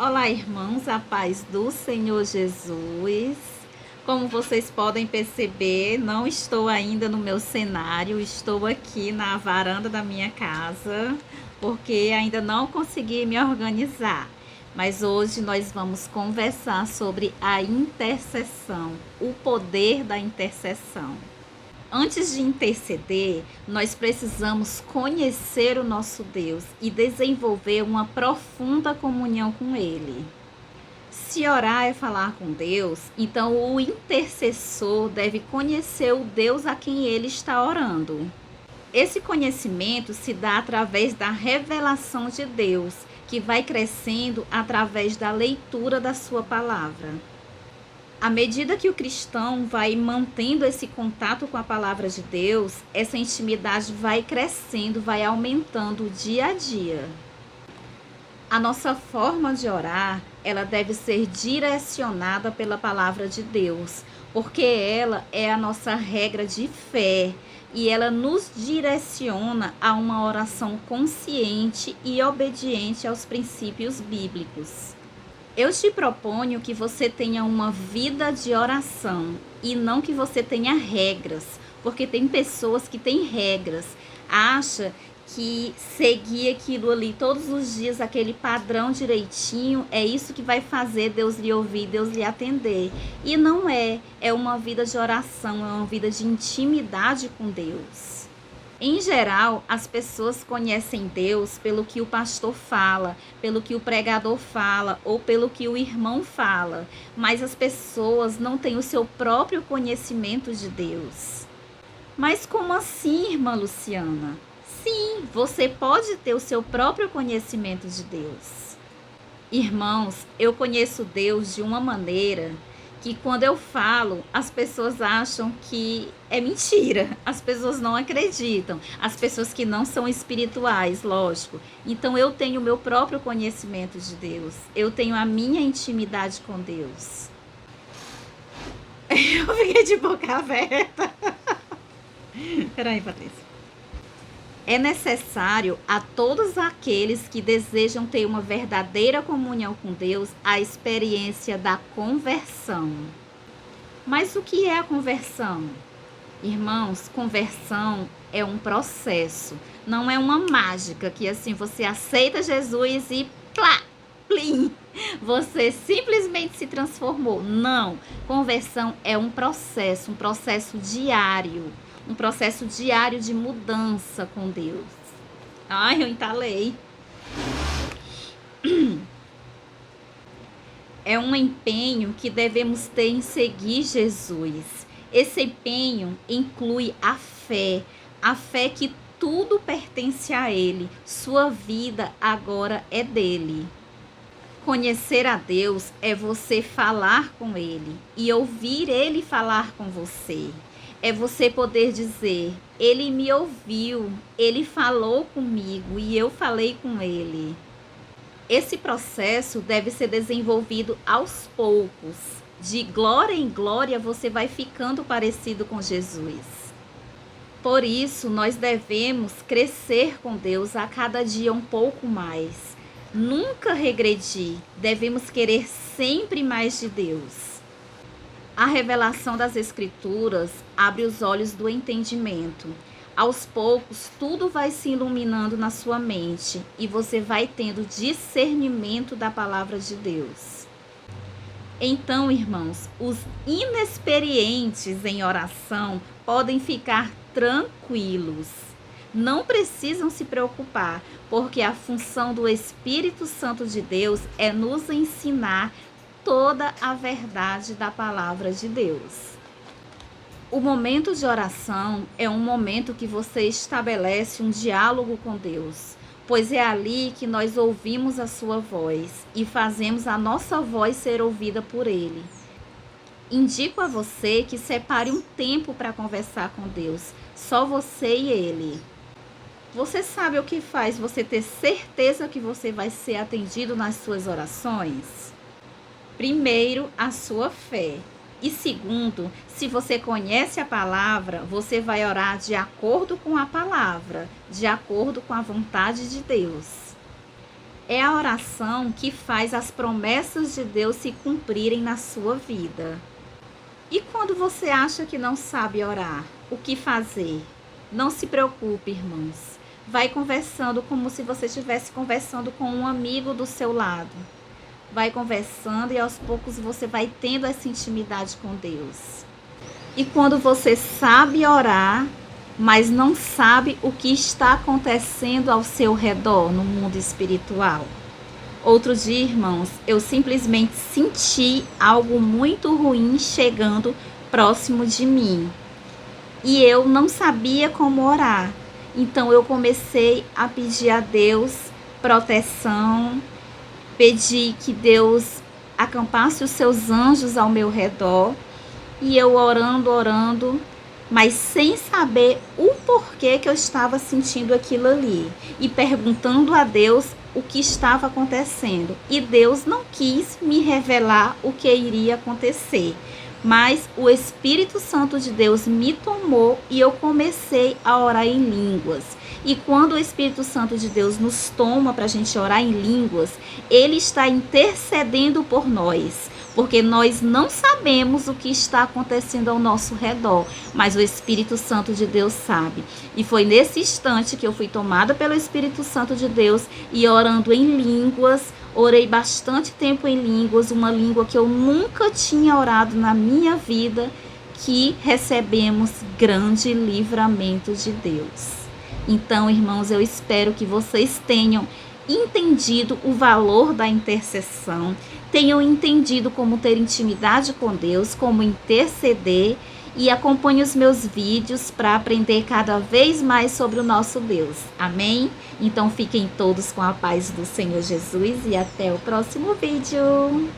Olá, irmãos, a paz do Senhor Jesus. Como vocês podem perceber, não estou ainda no meu cenário, estou aqui na varanda da minha casa, porque ainda não consegui me organizar. Mas hoje nós vamos conversar sobre a intercessão, o poder da intercessão. Antes de interceder, nós precisamos conhecer o nosso Deus e desenvolver uma profunda comunhão com Ele. Se orar é falar com Deus, então o intercessor deve conhecer o Deus a quem ele está orando. Esse conhecimento se dá através da revelação de Deus, que vai crescendo através da leitura da sua palavra. À medida que o cristão vai mantendo esse contato com a palavra de Deus, essa intimidade vai crescendo, vai aumentando dia a dia. A nossa forma de orar, ela deve ser direcionada pela palavra de Deus, porque ela é a nossa regra de fé e ela nos direciona a uma oração consciente e obediente aos princípios bíblicos. Eu te proponho que você tenha uma vida de oração e não que você tenha regras, porque tem pessoas que têm regras, acha que seguir aquilo ali todos os dias, aquele padrão direitinho, é isso que vai fazer Deus lhe ouvir, Deus lhe atender. E não é, é uma vida de oração, é uma vida de intimidade com Deus. Em geral, as pessoas conhecem Deus pelo que o pastor fala, pelo que o pregador fala ou pelo que o irmão fala, mas as pessoas não têm o seu próprio conhecimento de Deus. Mas como assim, irmã Luciana? Sim, você pode ter o seu próprio conhecimento de Deus. Irmãos, eu conheço Deus de uma maneira que quando eu falo, as pessoas acham que é mentira, as pessoas não acreditam, as pessoas que não são espirituais, lógico. Então eu tenho o meu próprio conhecimento de Deus, eu tenho a minha intimidade com Deus. Eu fiquei de boca aberta. Peraí, Patrícia. É necessário a todos aqueles que desejam ter uma verdadeira comunhão com Deus a experiência da conversão. Mas o que é a conversão? Irmãos, conversão é um processo, não é uma mágica que assim você aceita Jesus e plá, plim, você simplesmente se transformou. Não, conversão é um processo diário. Um processo diário de mudança com Deus. Ai, eu entalei. É um empenho que devemos ter em seguir Jesus. Esse empenho inclui a fé que tudo pertence a Ele, sua vida agora é dele. Conhecer a Deus é você falar com Ele e ouvir Ele falar com você. É você poder dizer, Ele me ouviu, Ele falou comigo e eu falei com Ele. Esse processo deve ser desenvolvido aos poucos. De glória em glória você vai ficando parecido com Jesus. Por isso, nós devemos crescer com Deus a cada dia um pouco mais. Nunca regredir, devemos querer sempre mais de Deus. A revelação das Escrituras abre os olhos do entendimento. Aos poucos, tudo vai se iluminando na sua mente e você vai tendo discernimento da palavra de Deus. Então, irmãos, os inexperientes em oração podem ficar tranquilos. Não precisam se preocupar, porque a função do Espírito Santo de Deus é nos ensinar toda a verdade da palavra de Deus. O momento de oração é um momento que você estabelece um diálogo com Deus, pois é ali que nós ouvimos a sua voz e fazemos a nossa voz ser ouvida por Ele. Indico a você que separe um tempo para conversar com Deus, só você e Ele. Você sabe o que faz você ter certeza que você vai ser atendido nas suas orações? Primeiro, a sua fé. E segundo, se você conhece a palavra, você vai orar de acordo com a palavra, de acordo com a vontade de Deus. É a oração que faz as promessas de Deus se cumprirem na sua vida. E quando você acha que não sabe orar, o que fazer? Não se preocupe, irmãos. Vai conversando como se você estivesse conversando com um amigo do seu lado. Vai conversando e aos poucos você vai tendo essa intimidade com Deus. E quando você sabe orar, mas não sabe o que está acontecendo ao seu redor no mundo espiritual. Outro dia, irmãos, eu simplesmente senti algo muito ruim chegando próximo de mim. E eu não sabia como orar. Então eu comecei a pedir a Deus proteção, pedi que Deus acampasse os seus anjos ao meu redor. E eu orando, mas sem saber o porquê que eu estava sentindo aquilo ali. E perguntando a Deus o que estava acontecendo. E Deus não quis me revelar o que iria acontecer. Mas o Espírito Santo de Deus me tomou e eu comecei a orar em línguas. E quando o Espírito Santo de Deus nos toma para a gente orar em línguas, Ele está intercedendo por nós. Porque nós não sabemos o que está acontecendo ao nosso redor, mas o Espírito Santo de Deus sabe. E foi nesse instante que eu fui tomada pelo Espírito Santo de Deus e orando em línguas, orei bastante tempo em línguas, uma língua que eu nunca tinha orado na minha vida, que recebemos grande livramento de Deus. Então, irmãos, eu espero que vocês tenham entendido o valor da intercessão, tenham entendido como ter intimidade com Deus, como interceder, e acompanhe os meus vídeos para aprender cada vez mais sobre o nosso Deus. Amém? Então fiquem todos com a paz do Senhor Jesus e até o próximo vídeo.